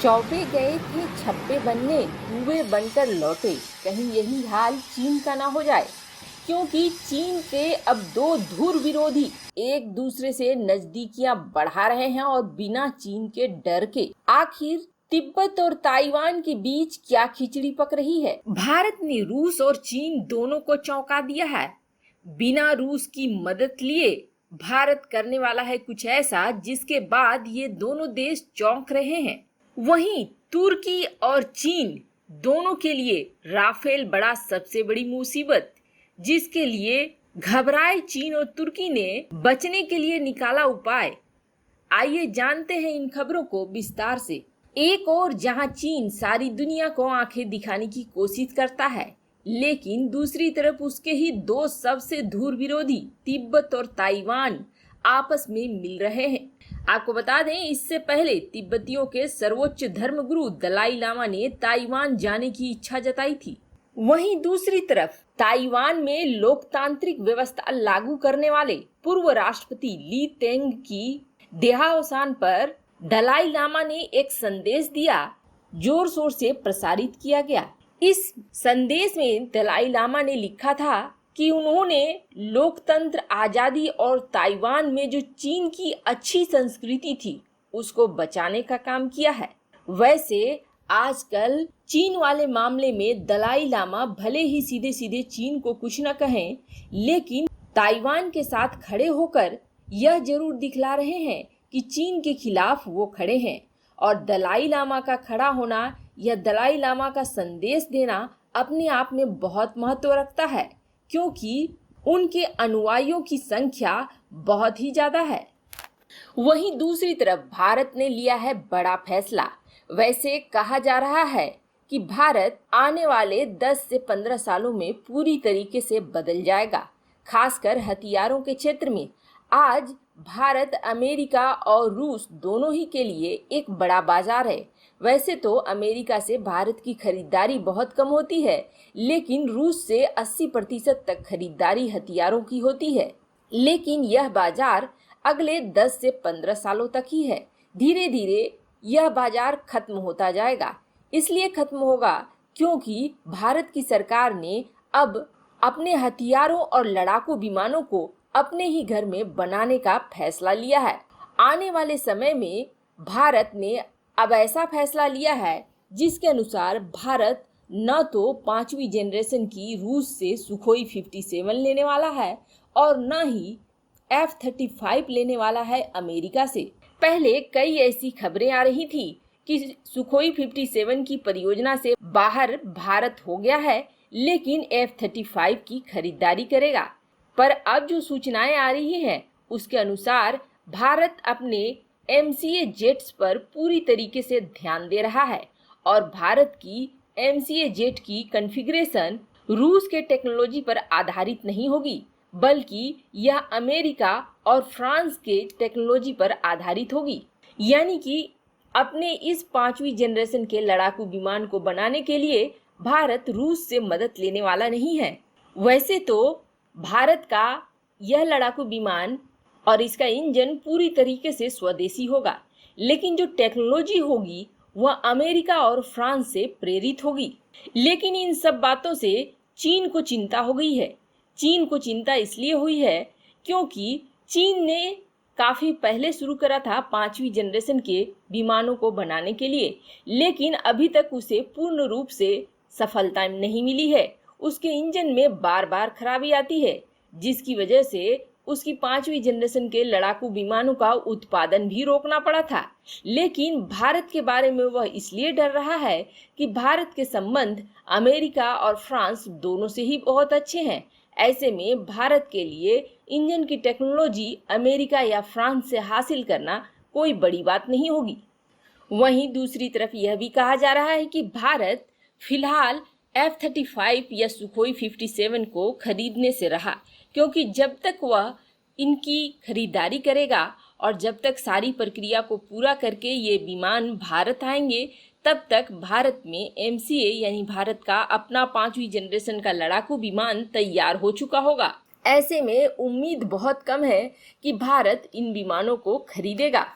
चौबे गए थे छब्बे बनने, कुएं बनकर लौटे। कहीं यही हाल चीन का ना हो जाए, क्योंकि चीन के अब दो धुर विरोधी एक दूसरे से नजदीकियां बढ़ा रहे हैं और बिना चीन के डर के। आखिर तिब्बत और ताइवान के बीच क्या खिचड़ी पक रही है? भारत ने रूस और चीन दोनों को चौंका दिया है। बिना रूस की मदद लिए भारत करने वाला है कुछ ऐसा जिसके बाद ये दोनों देश चौंक रहे हैं। वहीं तुर्की और चीन दोनों के लिए राफेल बड़ा सबसे बड़ी मुसीबत, जिसके लिए घबराए चीन और तुर्की ने बचने के लिए निकाला उपाय। आइए जानते हैं इन खबरों को विस्तार से। एक और जहां चीन सारी दुनिया को आंखें दिखाने की कोशिश करता है, लेकिन दूसरी तरफ उसके ही दो सबसे धुर विरोधी तिब्बत और ताइवान आपस में मिल रहे हैं। आपको बता दें, इससे पहले तिब्बतियों के सर्वोच्च धर्मगुरु दलाई लामा ने ताइवान जाने की इच्छा जताई थी। वहीं दूसरी तरफ ताइवान में लोकतांत्रिक व्यवस्था लागू करने वाले पूर्व राष्ट्रपति ली तेंग की देहावसान पर दलाई लामा ने एक संदेश दिया, जोर शोर से प्रसारित किया गया। इस संदेश में दलाई लामा ने लिखा था कि उन्होंने लोकतंत्र, आजादी और ताइवान में जो चीन की अच्छी संस्कृति थी उसको बचाने का काम किया है। वैसे आजकल चीन वाले मामले में दलाई लामा भले ही सीधे सीधे चीन को कुछ न कहें, लेकिन ताइवान के साथ खड़े होकर यह जरूर दिखला रहे हैं कि चीन के खिलाफ वो खड़े हैं। और दलाई लामा का खड़ा होना या दलाई लामा का संदेश देना अपने आप में बहुत महत्व रखता है, क्योंकि उनके अनुयायियों की संख्या बहुत ही ज्यादा है। वहीं दूसरी तरफ भारत ने लिया है बड़ा फैसला। वैसे कहा जा रहा है कि भारत आने वाले 10 से 15 सालों में पूरी तरीके से बदल जाएगा, खासकर हथियारों के क्षेत्र में। आज भारत अमेरिका और रूस दोनों ही के लिए एक बड़ा बाजार है। वैसे तो अमेरिका से भारत की खरीदारी बहुत कम होती है, लेकिन रूस से 80% तक खरीदारी हथियारों की होती है। लेकिन यह बाजार अगले 10 से 15 सालों तक ही है। धीरे धीरे यह बाजार खत्म होता जाएगा। इसलिए खत्म होगा क्योंकि भारत की सरकार ने अब अपने हथियारों और लड़ाकू विमानों को अपने ही घर में बनाने का फैसला लिया है। आने वाले समय में भारत ने अब ऐसा फैसला लिया है जिसके अनुसार भारत न तो 5वीं जनरेशन की रूस से सुखोई 57 लेने वाला है और न ही F-35 लेने वाला है अमेरिका से। पहले कई ऐसी खबरें आ रही थी कि सुखोई 57 की परियोजना से बाहर भारत हो गया है, लेकिन F-35 की खरीदारी करेगा। पर अब जो सूचनाएं आ रही हैं उसके अनुसार भारत अपने MCA जेट्स पर पूरी तरीके से ध्यान दे रहा है और भारत की MCA जेट की कॉन्फ़िगरेशन रूस के टेक्नोलॉजी पर आधारित नहीं होगी, बल्कि यह अमेरिका और फ्रांस के टेक्नोलॉजी पर आधारित होगी। यानी कि अपने इस 5वीं जनरेशन के लड़ाकू विमान को बनाने के लिए भारत रूस से मदद लेने वाला नहीं है। वैसे तो भारत का यह लड़ाकू विमान और इसका इंजन पूरी तरीके से स्वदेशी होगा, लेकिन जो टेक्नोलॉजी होगी वह अमेरिका और फ्रांस से प्रेरित होगी। लेकिन इन सब बातों से चीन को चिंता हो गई है। चीन को चिंता इसलिए हुई है क्योंकि चीन ने काफी पहले शुरू करा था 5वीं जनरेशन के विमानों को बनाने के लिए, लेकिन अभी तक उसे पूर्ण रूप से सफलता नहीं मिली है। उसके इंजन में बार बार खराबी आती है, जिसकी वजह से उसकी 5वीं जनरेशन के लड़ाकू विमानों का उत्पादन भी रोकना पड़ा था। लेकिन भारत के बारे में वह इसलिए डर रहा है कि भारत के संबंध अमेरिका और फ्रांस दोनों से ही बहुत अच्छे हैं। ऐसे में भारत के लिए इंजन की टेक्नोलॉजी अमेरिका या फ्रांस से हासिल करना कोई बड़ी बात नहीं होगी। वहीं दूसरी तरफ यह भी कहा जा रहा है कि भारत फिलहाल F-35 या सुखोई 57 को खरीदने से रहा, क्योंकि जब तक वह इनकी खरीदारी करेगा और जब तक सारी प्रक्रिया को पूरा करके ये विमान भारत आएंगे, तब तक भारत में MCA यानी भारत का अपना 5वीं जनरेशन का लड़ाकू विमान तैयार हो चुका होगा। ऐसे में उम्मीद बहुत कम है कि भारत इन विमानों को खरीदेगा।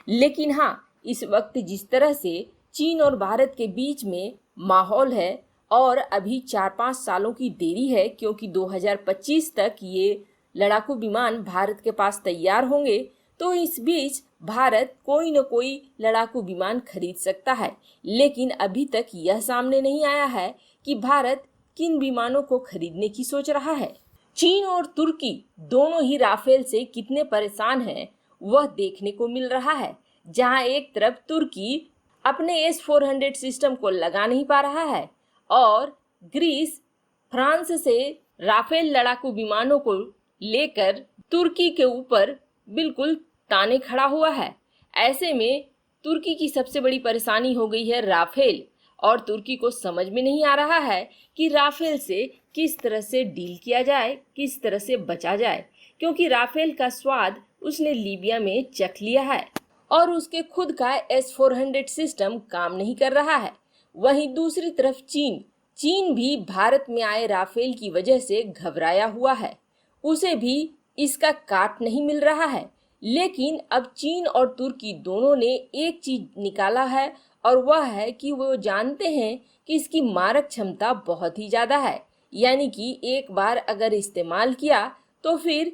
लेकिन हाँ, इस वक्त जिस तरह से चीन और भारत के बीच में माहौल है और अभी 4-5 सालों की देरी है, क्योंकि 2025 तक ये लड़ाकू विमान भारत के पास तैयार होंगे। तो इस बीच भारत कोई न कोई लड़ाकू विमान खरीद सकता है, लेकिन अभी तक यह सामने नहीं आया है कि भारत किन विमानों को खरीदने की सोच रहा है। चीन और तुर्की दोनों ही राफेल से कितने परेशान हैं वह देखने को मिल रहा है। जहां एक तरफ तुर्की अपने S-400 सिस्टम को लगा नहीं पा रहा है और ग्रीस फ्रांस से राफेल लड़ाकू विमानों को लेकर तुर्की के ऊपर बिल्कुल ताने खड़ा हुआ है। ऐसे में तुर्की की सबसे बड़ी परेशानी हो गई है राफेल, और तुर्की को समझ में नहीं आ रहा है कि राफेल से किस तरह से डील किया जाए, किस तरह से बचा जाए, क्योंकि राफेल का स्वाद उसने लीबिया में चख लिया है और उसके खुद का S-400 सिस्टम काम नहीं कर रहा है। वहीं दूसरी तरफ चीन भी भारत में आए राफेल की वजह से घबराया हुआ है। उसे भी इसका काट नहीं मिल रहा है। लेकिन अब चीन और तुर्की दोनों ने एक चीज निकाला है, और वह है कि वो जानते हैं कि इसकी मारक क्षमता बहुत ही ज्यादा है, यानी कि एक बार अगर इस्तेमाल किया तो फिर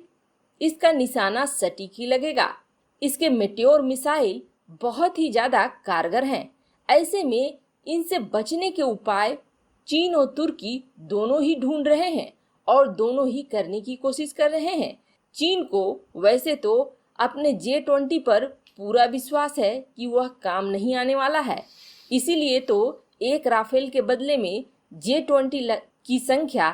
इसका निशाना सटीक ही लगेगा। इसके मेट्योर मिसाइल बहुत ही ज्यादा कारगर हैं। ऐसे में इनसे बचने के उपाय चीन और तुर्की दोनों ही ढूंढ रहे हैं और दोनों ही करने की कोशिश कर रहे हैं। चीन को वैसे तो अपने J-20 पर पूरा विश्वास है कि वह काम नहीं आने वाला है, इसीलिए तो एक राफेल के बदले में J-20 की संख्या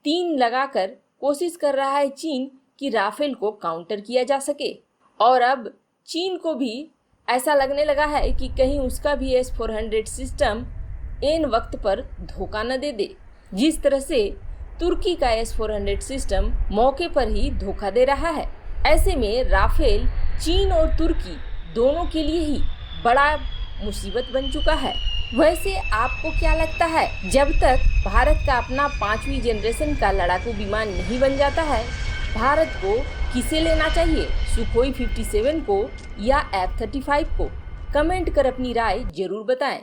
3 लगाकर कोशिश कर रहा है चीन कि राफेल को काउंटर किया जा सके। और अब चीन को भी ऐसा लगने लगा है कि कहीं उसका भी S-400 सिस्टम ऐन वक्त पर धोखा न दे दे, जिस तरह से तुर्की का S-400 सिस्टम मौके पर ही धोखा दे रहा है। ऐसे में राफेल चीन और तुर्की दोनों के लिए ही बड़ा मुसीबत बन चुका है। वैसे आपको क्या लगता है, जब तक भारत का अपना 5वीं जनरेशन का लड़ाकू विमान नहीं बन जाता है, भारत को किसे लेना चाहिए, सुखोई 57 को या F-35 को? कमेंट कर अपनी राय जरूर बताएं।